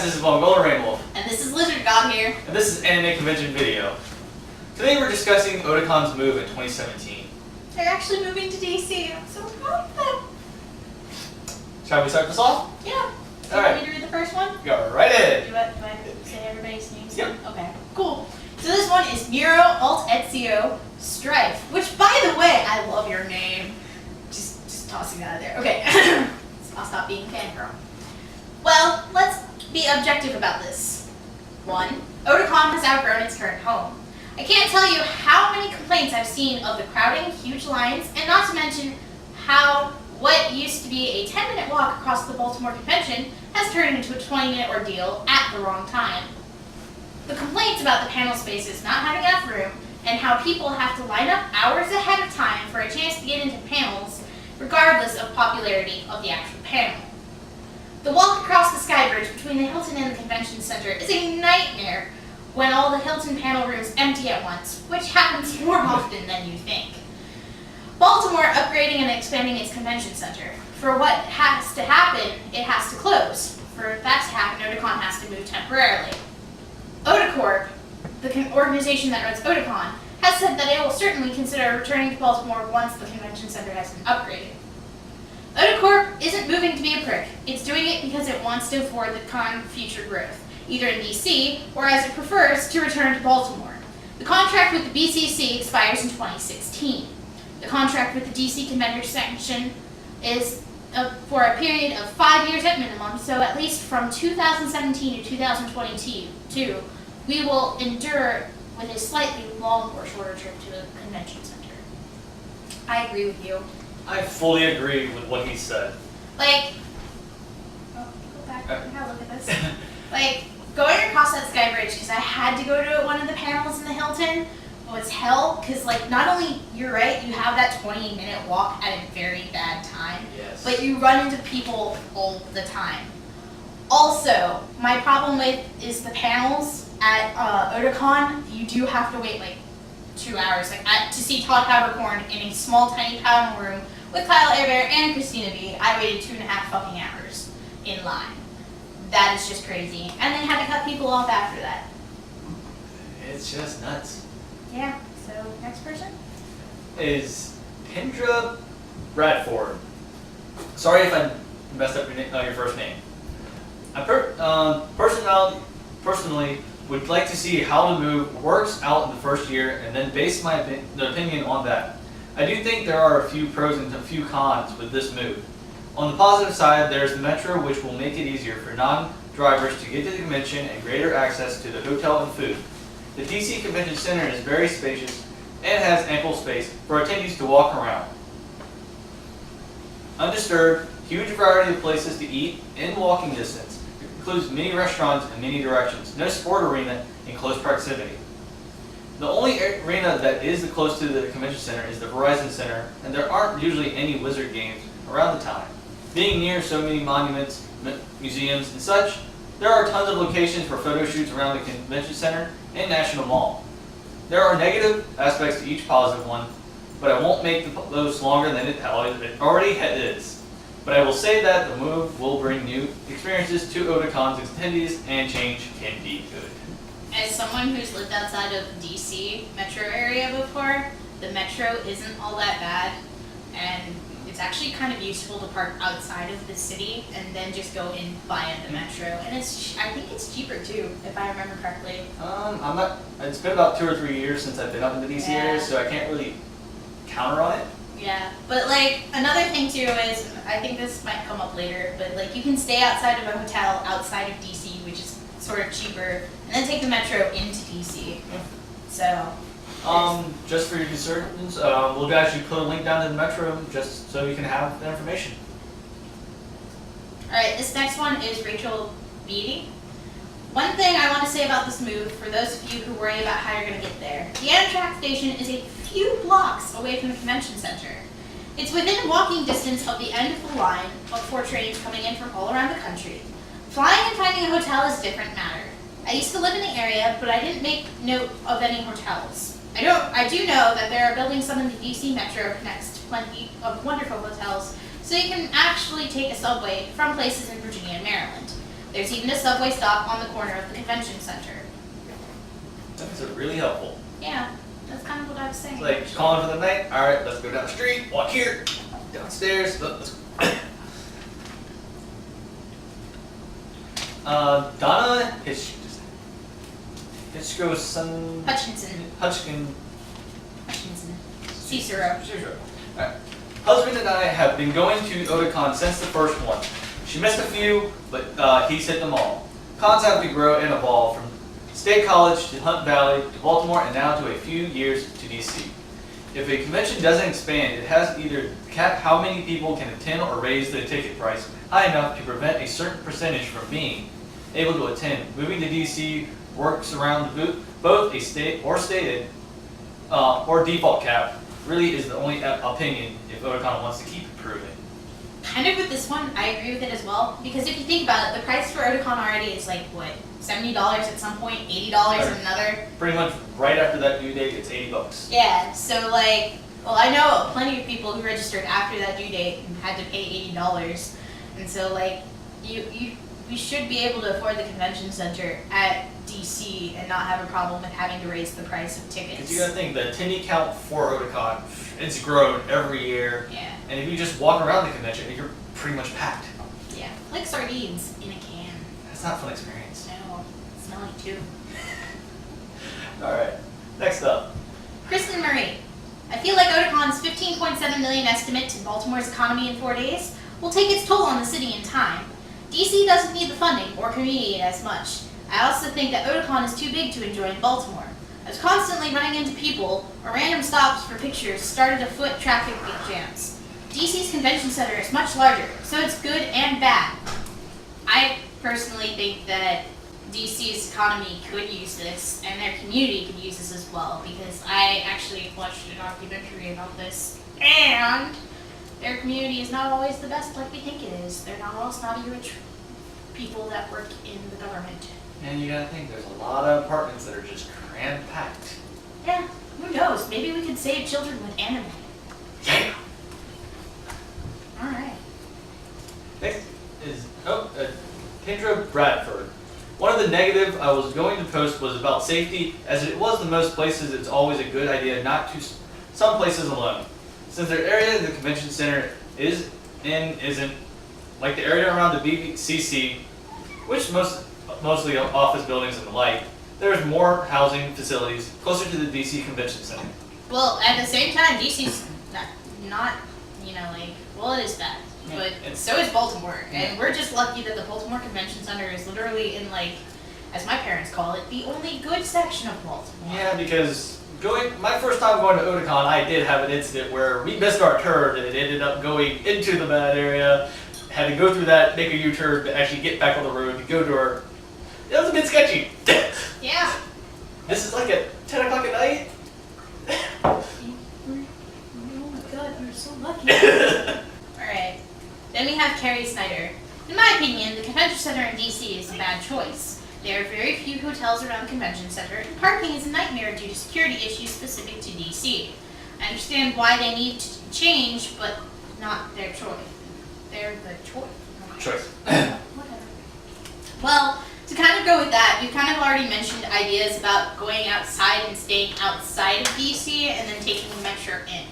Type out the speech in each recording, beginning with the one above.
this is Golden Rainwolf. And this is Lizard God here. And this is Anime Convention Video. Today we're discussing Otakon's Move in 2017. They're actually moving to DC. I'm so proud of them. Shall we start this off? Yeah. All right. Want me to read the first one? Go right ahead. Do I say everybody's names? Yep. Okay, cool. So this one is Muro Alt Ezio Strife, which, by the way, I love your name. Just tossing that out there. Okay. I'll stop being fangirl. Well, let's be objective about this. 1. Otakon has outgrown its current home. I can't tell you how many complaints I've seen of the crowding, huge lines, and not to mention how what used to be a 10-minute walk across the Baltimore convention has turned into a 20-minute ordeal at the wrong time. The complaints about the panel spaces not having enough room and how people have to line up hours ahead of time for a chance to get into panels, regardless of popularity of the actual panel. The walk across the sky bridge between the Hilton and the convention center is a nightmare when all the Hilton panel rooms empty at once, which happens more often than you think. Baltimore upgrading and expanding its convention center. For what has to happen, it has to close. For that to happen, Otakon has to move temporarily. Otacorp, the organization that runs Otakon, has said that it will certainly consider returning to Baltimore once the convention center has been upgraded. Otacorp isn't moving to be a prick. It's doing it because it wants to afford the con future growth, either in DC or, as it prefers, to return to Baltimore. The contract with the BCC expires in 2016. The contract with the DC Convention Section is for a period of 5 years at minimum, so at least from 2017 to 2022, we will endure with a slightly long or shorter trip to the convention center. I agree with you. I fully agree with what he said. Like, go back and have a look at this. Like, going across that sky bridge, because I had to go to one of the panels in the Hilton, was hell, because, like, not only, you're right, you have that 20-minute walk at a very bad time, yes, but you run into people all the time. Also, my problem with is the panels at Otakon, you do have to wait, like, 2 hours. Like, to see Todd Habercorn in a small, tiny panel room with Kyle Airbear and Christina B, I waited 2.5 fucking hours in line. That is just crazy. And then had to cut people off after that. it's just nuts. Yeah, so next person? Is Kendra Bradford. Sorry if I messed up your first name. I personally would like to see how the move works out in the first year and then base my opinion on that. I do think there are a few pros and a few cons with this move. On the positive side, there's the metro, which will make it easier for non-drivers to get to the convention and greater access to the hotel and food. The DC Convention Center is very spacious and has ample space for attendees to walk around. Undisturbed, huge variety of places to eat in walking distance. It includes many restaurants in many directions. No sport arena in close proximity. The only arena that is close to the convention center is the Verizon Center, and there aren't usually any Wizard games around the time. Being near so many monuments, museums, and such, there are tons of locations for photo shoots around the convention center and National Mall. There are negative aspects to each positive one, but I won't make the post longer than it already is. But I will say that the move will bring new experiences to Otakon's attendees, and change can be good. As someone who's lived outside of DC metro area before, the metro isn't all that bad, and it's actually kind of useful to park outside of the city and then just go in via the metro. And I think it's cheaper too, if I remember correctly. It's been about 2 or 3 years since I've been up in the DC area, so I can't really counter on it. Yeah, but like another thing too is, I think this might come up later, but like you can stay outside of a hotel outside of DC, which is sort of cheaper, and then take the metro into DC. So. Just for your concerns, we'll actually put a link down to the metro just so you can have the information. Alright, this next one is Rachel Beatty. One thing I want to say about this move, for those of you who worry about how you're going to get there, the Amtrak station is a few blocks away from the convention center. It's within walking distance of the end of the line for trains coming in from all around the country. Flying and finding a hotel is a different matter. I used to live in the area, but I didn't make note of any hotels. I do know that there are building some in the DC Metro next to plenty of wonderful hotels, so you can actually take a subway from places in Virginia and Maryland. There's even a subway stop on the corner of the convention center. That's really helpful. Yeah, that's kind of what I was saying. It's like calling for the night. All right, let's go down the street. Walk here. Downstairs. Donna Hitchcoson. Hutchinson. Cicero. Alright. Husband and I have been going to Otakon since the first one. She missed a few, but he's hit them all. Cons have to grow and evolve from State College to Hunt Valley to Baltimore and now to a few years to DC. If a convention doesn't expand, it has to either cap how many people can attend or raise the ticket price high enough to prevent a certain percentage from being able to attend. Moving to DC works around both a state or stated or default cap really is the only opinion if Otakon wants to keep improving. Kind of with this one, I agree with it as well. Because if you think about it, the price for Otakon already is like, what, $70 at some point, $80 at another? Pretty much right after that due date, it's $80. Yeah, so like, well, I know plenty of people who registered after that due date and had to pay $80. And so like, we should be able to afford the convention center at DC and not have a problem with having to raise the price of tickets. Because you gotta think, the attendee count for Otakon, it's grown every year. Yeah. And if you just walk around the convention, you're pretty much packed. Yeah, like sardines in a can. That's not a fun experience. No, smelly too. Alright, next up. Kristen Murray. I feel like Otakon's $15.7 million estimate to Baltimore's economy in 4 days will take its toll on the city in time. DC doesn't need the funding or community as much. I also think that Otakon is too big to enjoy in Baltimore. I was constantly running into people, or random stops for pictures started to foot traffic jams. DC's convention center is much larger, so it's good and bad. I personally think that DC's economy could use this, and their community could use this as well, because I actually watched a documentary about this, and their community is not always the best like we think it is. They're not all snobby rich people that work in the government. And you gotta think, there's a lot of apartments that are just cram-packed. Yeah, who knows? Maybe we could save children with anime. Yeah. Alright. Next is, Kendra Bradford. One of the negative I was going to post was about safety, as it was the most places it's always a good idea not to some places alone. Since their area the convention center is in isn't like the area around the BCC, which mostly office buildings and the like, there's more housing facilities closer to the DC Convention Center. Well, at the same time, DC's not like, well, it is that, but so is Baltimore, and we're just lucky that the Baltimore Convention Center is literally in, like, as my parents call it, the only good section of Baltimore. Yeah, because my first time going to Otakon, I did have an incident where we missed our turn and it ended up going into the bad area. Had to go through that, make a U-turn to actually get back on the road to go to our. It was a bit sketchy. Yeah. This is like at 10 o'clock at night. Oh my god, we're so lucky. Alright. Then we have Carrie Snyder. In my opinion, the convention center in DC is a bad choice. There are very few hotels around the convention center, and parking is a nightmare due to security issues specific to DC. I understand why they need to change, but not their choice. They're the choice. Whatever. Well, to kind of go with that, we've kind of already mentioned ideas about going outside and staying outside of DC and then taking the metro in.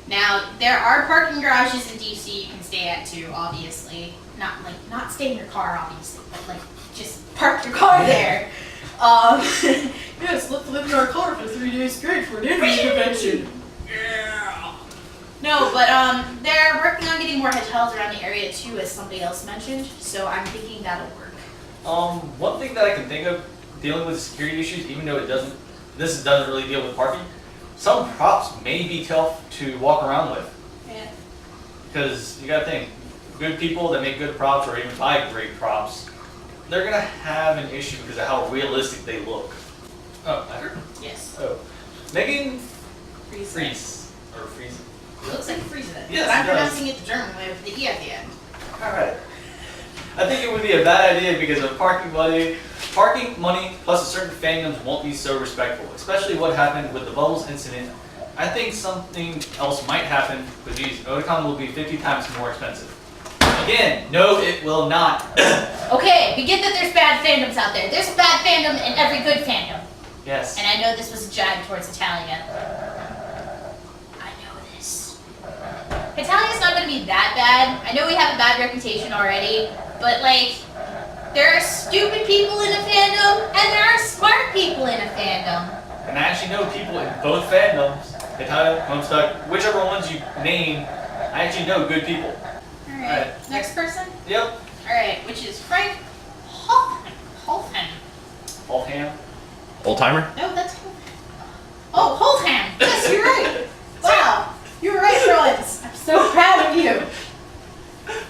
Now, there are parking garages in DC you can stay at too, obviously. Not stay in your car, obviously, but just park your car there. Yes, let's live in our car for 3 days straight for an anime convention. Yeah. No, but they're working on getting more hotels around the area too, as somebody else mentioned. So I'm thinking that'll work. One thing that I can think of dealing with security issues, even though this doesn't really deal with parking, some props may be tough to walk around with. Yeah. Because you gotta think, good people that make good props or even buy great props, they're gonna have an issue because of how realistic they look. Oh, I heard. Yes. Oh, Megan Freeze. Or Freeze. It looks like Frieza. Yes, but I'm it does. pronouncing it the German way with the E at the end. Alright. I think it would be a bad idea because of parking money. Parking money plus a certain fandoms won't be so respectful, especially what happened with the Bubbles incident. I think something else might happen, but geez, Otakon will be 50 times more expensive. Again, no, it will not. Okay, we get that there's bad fandoms out there. There's a bad fandom in every good fandom. Yes. And I know this was a jibe towards Italia. I know this. Italia's not going to be that bad. I know we have a bad reputation already, but like, there are stupid people in a fandom, and there are smart people in a fandom. And I actually know people in both fandoms, Italia, Homestuck, whichever ones you name, I actually know good people. Alright, next person? Yep. Alright, which is Frank Holtham. Holtham. Old timer? No, that's Oh, Holtham! Yes, you're right! Wow, you were right, Rollins. I'm so proud of you.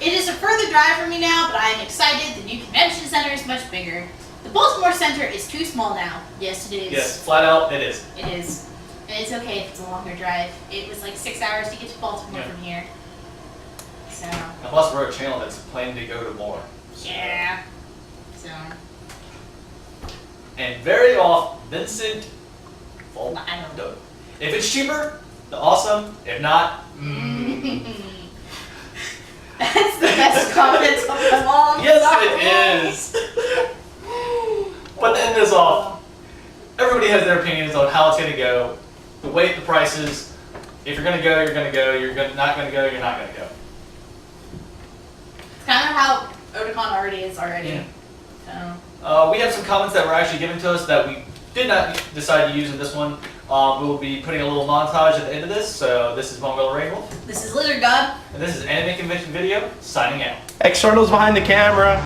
It is a further drive for me now, but I am excited. The new convention center is much bigger. The Baltimore Center is too small now. Yes, it is. Yes, flat out, it is. It is. And it's okay if it's a longer drive. It was like 6 hours to get to Baltimore Yeah. from here. So, And plus, we're a channel that's planning to go to more. yeah. So, And very off, Vincent. Well, I don't know. if it's cheaper, the awesome. If not, That's the best comment of them all. yes, it is. But to end this off, everybody has their opinions on how it's going to go, the weight, the prices. If you're going to go, you're going to go. Not going to go, you're not going to go. It's kind of how Otakon already is already. Yeah. So, We have some comments that were actually given to us that we did not decide to use in this one. We will be putting a little montage at the end of this. So this is Mongol Rainwolf, this is Lizard God. and this is Anime Convention Video, signing out. Externals behind the camera.